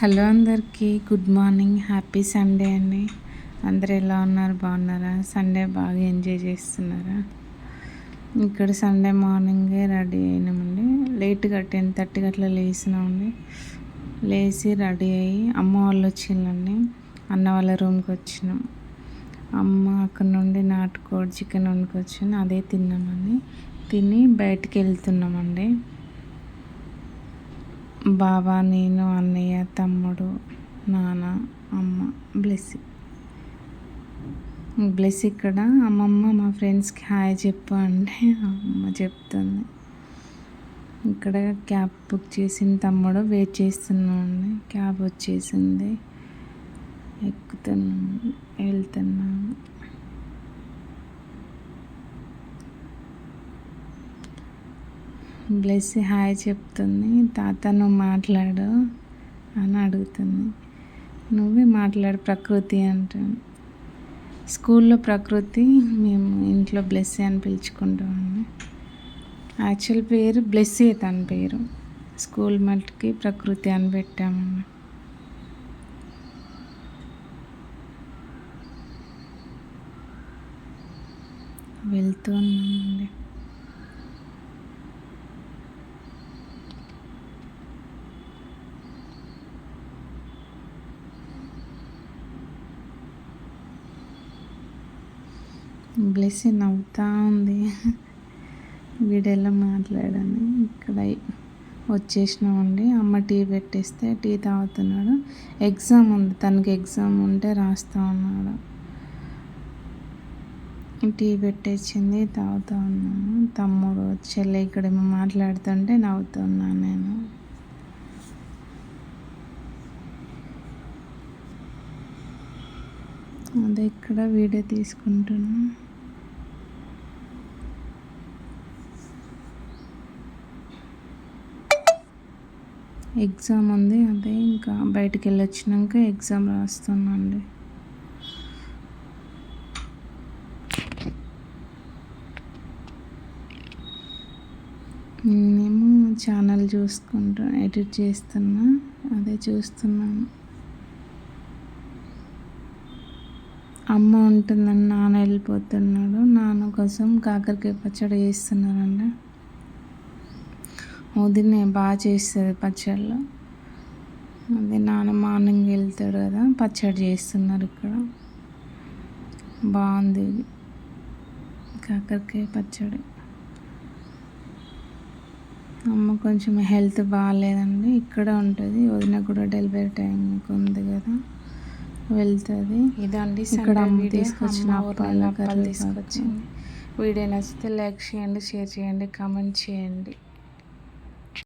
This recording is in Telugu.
హలో అందరికీ గుడ్ మార్నింగ్, హ్యాపీ సండే అండి. అందరు ఎలా ఉన్నారు, బాగున్నారా? సండే బాగా ఎంజాయ్ చేస్తున్నారా? ఇక్కడ సండే మార్నింగే రెడీ అయినామండి. లేట్గా 10:30 అట్లా లేచినామండి. లేచి రెడీ అయ్యి అమ్మ వాళ్ళు వచ్చిందండి. అన్న వాళ్ళ రూమ్కి వచ్చినాం. అమ్మ అక్కడ నుండి నాటుకోడి చికెన్ వండుకొచ్చింది, అదే తిన్నామండి. తిని బయటికి వెళ్తున్నామండి. బాబా, నేను, అన్నయ్య, తమ్ముడు, నాన్న, అమ్మ, బ్లెస్ ఇక్కడ అమ్మమ్మ మా ఫ్రెండ్స్కి హాయ్ చెప్పు అంటే అమ్మ చెప్తుంది. ఇక్కడ క్యాబ్ బుక్ చేసిన తమ్ముడు వెయిట్ చేస్తున్నామండి. క్యాబ్ వచ్చేసింది, ఎక్కుతున్నాము, వెళ్తున్నాము. బ్లెస్ హాయ్ చెప్తుంది. తాత నువ్వు మాట్లాడు అని అడుగుతుంది. నువ్వే మాట్లాడు ప్రకృతి అంటాను. స్కూల్లో ప్రకృతి, మేము ఇంట్లో బ్లెస్సీ అని పిలుచుకుంటామండి. యాక్చువల్ పేరు బ్లెస్సీ, తన పేరు. స్కూల్ మట్టుకి ప్రకృతి అని పెట్టామండి. వెళ్తూ ఉన్నామండి. బ్లెస్సీ నవ్వుతూ ఉంది, వీడియోలో మాట్లాడాను. ఇక్కడ వచ్చేసినామండి. అమ్మ టీ పెట్టేస్తే టీ తాగుతున్నాడు. ఎగ్జామ్ ఉంది, తనకి ఎగ్జామ్ ఉంటే రాస్తూ ఉన్నాడు. టీ పెట్టేసింది, తాగుతూ ఉన్నాను. తమ్ముడు చెల్లె ఇక్కడ మాట్లాడుతుంటే నవ్వుతున్నాను నేను. అదే ఇక్కడ వీడియో తీసుకుంటున్నా. ఎగ్జామ్ ఉంది, అదే ఇంకా బయటికి వెళ్ళి వచ్చినాక ఎగ్జామ్ రాస్తున్నాండి. మేము ఛానల్ చూసుకుంటూ ఎడిట్ చేస్తున్నా, అదే చూస్తున్నాను. అమ్మ ఉంటుందని నాన్న వెళ్ళిపోతున్నాడు. నాన్న కోసం కాకరకాయ పచ్చడి చేస్తున్నారండి. వదినే బాగా చేస్తుంది పచ్చళ్ళు. అదే నాన్న మార్నింగ్ వెళ్తాడు కదా, పచ్చడి చేస్తున్నారు ఇక్కడ. బాగుంది ఇది కాకరకాయ పచ్చడి. అమ్మ కొంచెం హెల్త్ బాగాలేదండి, ఇక్కడ ఉంటుంది. వదిన కూడా డెలివరీ టైంకి ఉంది కదా, వెళ్తుంది. ఇదండి ఇక్కడ అమ్మ తీసుకొచ్చిన అప్పాలు తీసుకొచ్చింది. వీడియో నచ్చితే లైక్ చేయండి, షేర్ చేయండి, కామెంట్ చేయండి.